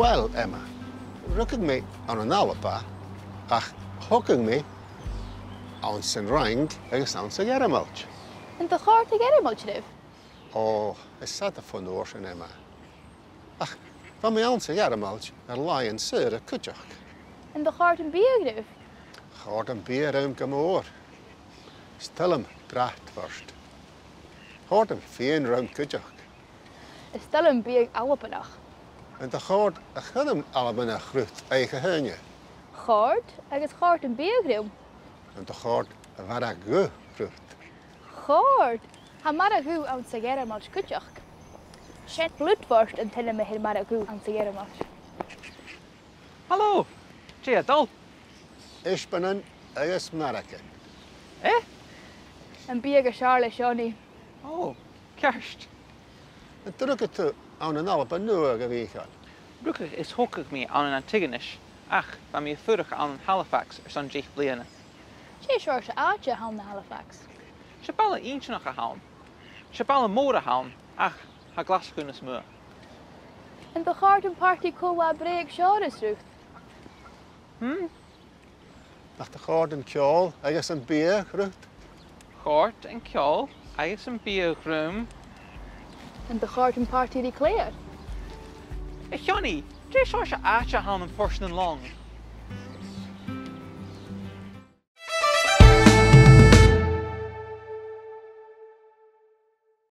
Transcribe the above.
Well, Emma, rooking me on an alapa, ach hooking me on sin rang agus on sa garamulch. And the heart to get much live. Oh, is that a fun ocean, Emma? Ach, van me on sa garamulch, a lion sir a kutjach. And the heart and beer live. Hard and beer gamoor. Still him dracht first. Hard and feen round kutjach. Is still een beer alpenach. En de hard a chudum alabana groet eigen hunje. Heart, agus heart and beer grim. En de hard a vara gu groet. Heart. Ha maragu aan sagera much kutjach. Shet bloed first and tell him a maragu aan sagera much. Hallo, Gia Dol. Ispanen agus Maraken. Eh? And beer Charlotte Shawnee. Oh, kerst. En druk het toe aan een alpa nu geweest. Brukig is hoekig me aan een Antigonish. Ach, van me vurig aan Halifax son Jeff Bliana. She sure she aatje aan de Halifax. Ze ballen eentje nog gehaald. Ze ballen moren haal. Ach, ha glas kunnen smeur. And the heart and party kowa break Charlotte Ruth. Nach de garden kjol, agus een bier groet. Gort en kjol, ijs en biergroom. And the heart and party declared. Johnny, deze was je aatje aan een forsten lang.